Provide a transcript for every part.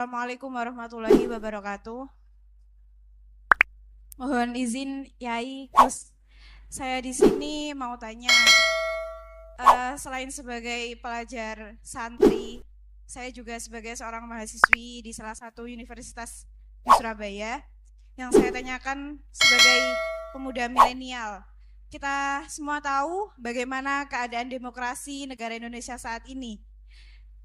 Assalamualaikum warahmatullahi wabarakatuh. Mohon izin Yai, Gus. Saya di sini mau tanya, selain sebagai pelajar santri, saya juga sebagai seorang mahasiswi di salah satu universitas di Surabaya. Yang saya tanyakan sebagai pemuda milenial, kita semua tahu bagaimana keadaan demokrasi negara Indonesia saat ini.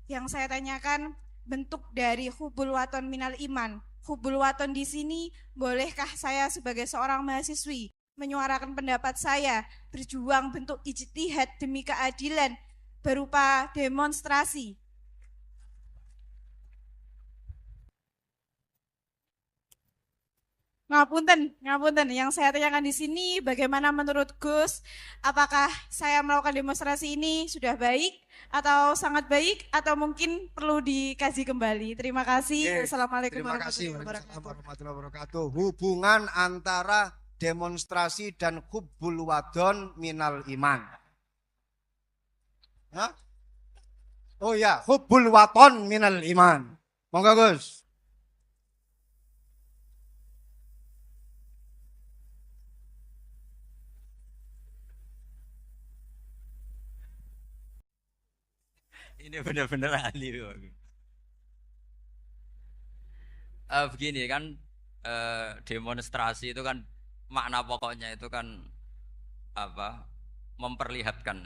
Yang saya tanyakan bentuk dari hubul waton minal iman. Hubul waton di sini, bolehkah saya sebagai seorang mahasiswi menyuarakan pendapat saya, berjuang bentuk ijtihad demi keadilan berupa demonstrasi? Ngapunten, ngapunten. Yang saya tanyakan di sini, bagaimana menurut Gus, apakah saya melakukan demonstrasi ini sudah baik, atau sangat baik, atau mungkin perlu dikaji kembali? Terima kasih. Oke, Assalamualaikum terima kasih. warahmatullahi Waalaikumsalam wabarakatuh. warahmatullahi wabarakatuh. Hubungan antara demonstrasi dan hubbul wadon minal iman. Hah? Oh ya, hubbul waton minal iman. Monggo Gus. Ini benar-benar ahli. Begini kan, demonstrasi itu kan makna pokoknya itu kan apa? Memperlihatkan.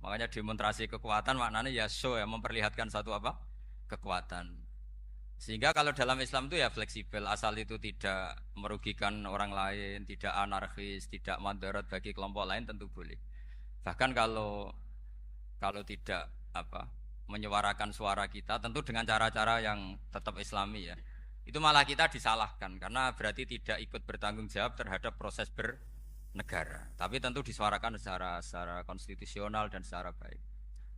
Makanya demonstrasi kekuatan maknanya ya show ya, memperlihatkan satu apa? Kekuatan. Sehingga kalau dalam Islam itu ya fleksibel, asal itu tidak merugikan orang lain, tidak anarkis, tidak madarat bagi kelompok lain tentu boleh. Bahkan kalau tidak apa menyuarakan suara kita tentu dengan cara-cara yang tetap Islami ya, itu malah kita disalahkan karena berarti tidak ikut bertanggung jawab terhadap proses bernegara, tapi tentu disuarakan secara konstitusional dan secara baik.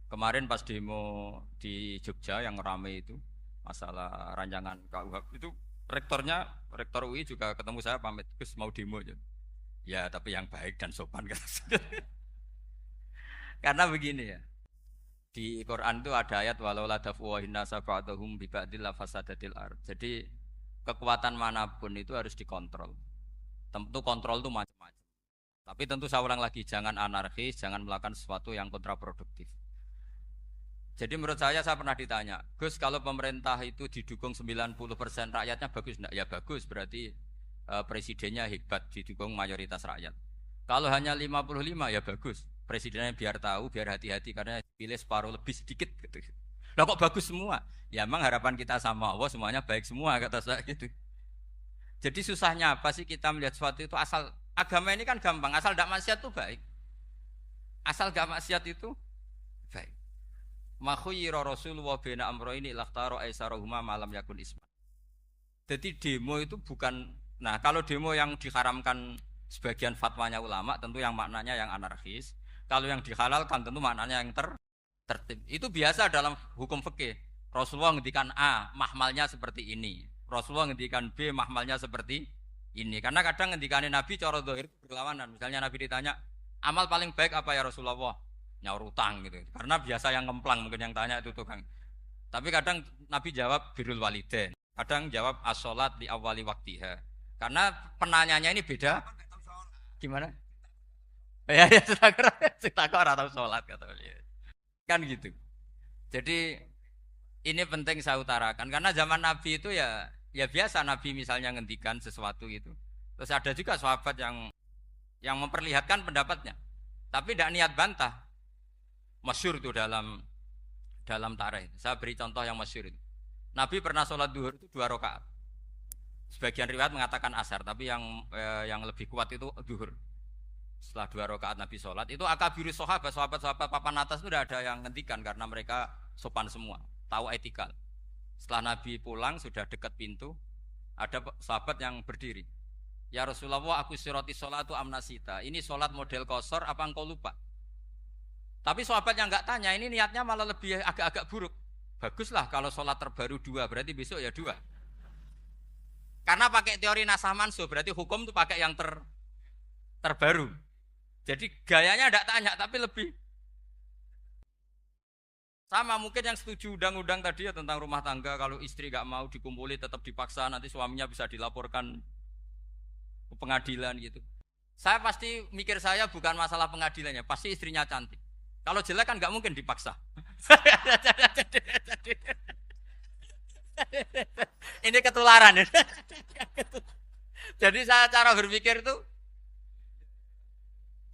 Kemarin pas demo di Jogja yang ramai itu masalah rancangan KUHP itu, rektor UI juga ketemu saya, pamit Gus mau demo aja ya, tapi yang baik dan sopan kata saya. Karena begini ya, di Quran itu ada ayat walau la daf'u nasa ba'dahum bi ba'dil fasadatil ard. Jadi kekuatan manapun itu harus dikontrol. Tentu kontrol itu macam-macam. Tapi tentu saya ulang lagi, jangan anarkis, jangan melakukan sesuatu yang kontraproduktif. Jadi menurut saya pernah ditanya, Gus kalau pemerintah itu didukung 90% rakyatnya bagus enggak? Ya bagus, berarti presidennya hebat, didukung mayoritas rakyat. Kalau hanya 55 ya bagus, presidennya biar tahu, biar hati-hati karena pilih separuh lebih sedikit gitu. Lah kok bagus semua? Ya emang harapan kita sama Allah semuanya baik semua kata saya gitu. Jadi susahnya apa sih kita melihat sesuatu itu, asal agama ini kan gampang, asal tidak maksiat itu baik. Asal gak maksiat itu baik. Makhuyira Rasulullah bina amro ini lakhtaro aisarohuma malam yakun isma. Jadi demo itu bukan, nah kalau demo yang diharamkan sebagian fatwanya ulama tentu yang maknanya yang anarkis. Kalau yang dihalalkan tentu maknanya yang tertib. Itu biasa dalam hukum fikih. Rasulullah ngendikan A, mahmalnya seperti ini. Rasulullah ngendikan B, mahmalnya seperti ini. Karena kadang ngendikane Nabi cara zahir berlawanan. Misalnya Nabi ditanya, amal paling baik apa ya Rasulullah? Nyaur utang gitu. Karena biasa yang ngemplang mungkin yang tanya itu tukang. Tapi kadang Nabi jawab birrul walidain. Kadang jawab as-sholat di awali waktiha. Karena penanyanya ini beda. Gimana? Ya ya setakor atau sholat kata beliau. Kan gitu. Jadi ini penting saya utarakan karena zaman Nabi itu ya biasa Nabi misalnya ngendikan sesuatu itu. Terus ada juga sahabat yang memperlihatkan pendapatnya. Tapi tidak niat bantah. Masyhur itu dalam tarikh. Saya beri contoh yang masyhur itu. Nabi pernah sholat duhur itu 2 rakaat. Sebagian riwayat mengatakan asar, tapi yang lebih kuat itu duhur. Setelah 2 rakaat Nabi sholat, itu akabirus sahabat papan atas itu tidak ada yang ngendikan karena mereka sopan semua, tahu etikal. Setelah Nabi pulang sudah dekat pintu, ada sahabat yang berdiri. Ya Rasulullah, aku siroti sholatu amnasita. Ini sholat model kosor, apa engkau lupa? Tapi sahabat yang nggak tanya, ini niatnya malah lebih agak-agak buruk. Baguslah kalau sholat terbaru 2, berarti besok ya 2. Karena pakai teori nasah mansuh, berarti hukum itu pakai yang terbaru. Jadi gayanya tidak tanya, tapi lebih Sama mungkin yang setuju undang-undang tadi ya tentang rumah tangga, kalau istri gak mau dikumpuli tetap dipaksa, nanti suaminya bisa dilaporkan ke pengadilan gitu. Saya pasti mikir saya bukan masalah pengadilannya, pasti istrinya cantik. Kalau jelek kan gak mungkin dipaksa. Ini ketularan. Jadi saya cara berpikir itu,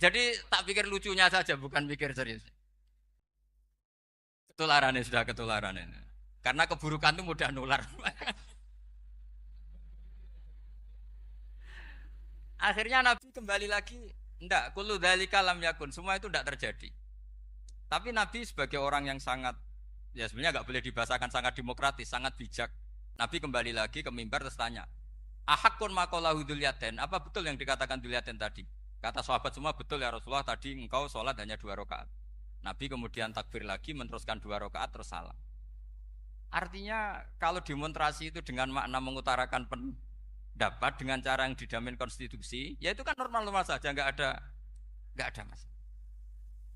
jadi tak pikir lucunya saja, bukan pikir serius. Ketularan sudah ketularan ini. Karena keburukan itu mudah nular. Akhirnya Nabi kembali lagi, enggak, kullu dzalika lam yakun, semua itu enggak terjadi. Tapi Nabi sebagai orang yang sangat, ya sebenarnya enggak boleh dibahasakan sangat demokratis, sangat bijak. Nabi kembali lagi ke mimbar terus tanya, ahakun maqalahu dzulyaten, apa betul yang dikatakan dzulyaten tadi? Kata sahabat semua, betul ya Rasulullah, tadi engkau sholat hanya 2 rakaat. Nabi kemudian takbir lagi, meneruskan 2 rakaat terus salam. Artinya kalau demonstrasi itu dengan makna mengutarakan pendapat dengan cara yang dijamin konstitusi, ya itu kan normal-normal saja, nggak ada masalah.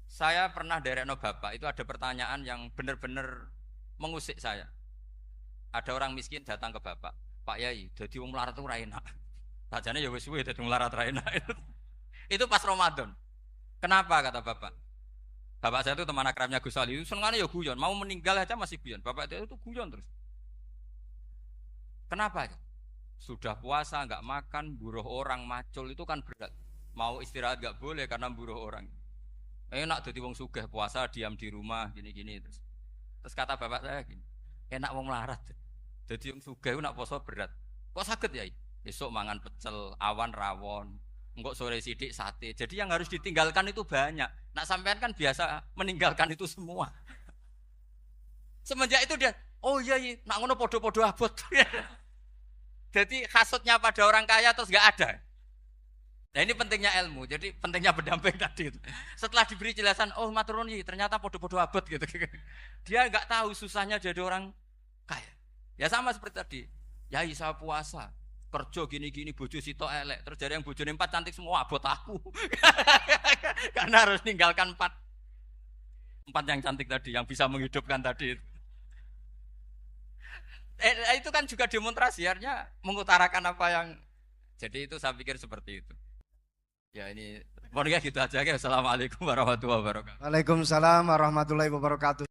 Saya pernah derekno bapak, itu ada pertanyaan yang benar-benar mengusik saya. Ada orang miskin datang ke bapak, Pak Yai, jadi wong melarat itu ra enak. Sajane ya wis suwe dadi melarat ra enak. Itu pas Ramadan. Kenapa kata bapak? Bapak saya itu teman akrabnya Gus Ali, itu senengannya ya guyon, mau meninggal aja masih guyon. Bapak itu guyon terus. Kenapa? Sudah puasa nggak makan, buruh orang, macul itu kan berat. Mau istirahat nggak boleh karena buruh orang. Enak jadi wong sugih puasa diam di rumah gini-gini terus. Terus kata bapak saya gini, enak wong melarat. Jadi wong sugih nak puasa berat. Kok sakit ya? Besok mangan pecel, awan rawon, enggak sore sidik sate. Jadi yang harus ditinggalkan itu banyak. Nak sampean kan biasa meninggalkan itu semua. Semenjak itu dia, oh iya, nak ngono podo-podo abot. Jadi hasutnya pada orang kaya terus nggak ada. Nah ini pentingnya ilmu, jadi pentingnya pendamping tadi itu. Setelah diberi jelasan, oh maturun ternyata podo-podo abot gitu. Dia nggak tahu susahnya jadi orang kaya. Ya sama seperti tadi, Yai saya puasa, kerja gini-gini, bojo sitok elek, terus jadi yang bojone 4 cantik semua abot aku. Karena harus ninggalkan 4 yang cantik tadi, yang bisa menghidupkan tadi itu. Itu kan juga demonstrasi, artinya mengutarakan apa yang. Jadi itu saya pikir seperti itu. Ya ini, pokoknya gitu aja. Assalamualaikum warahmatullahi wabarakatuh. Waalaikumsalam warahmatullahi wabarakatuh.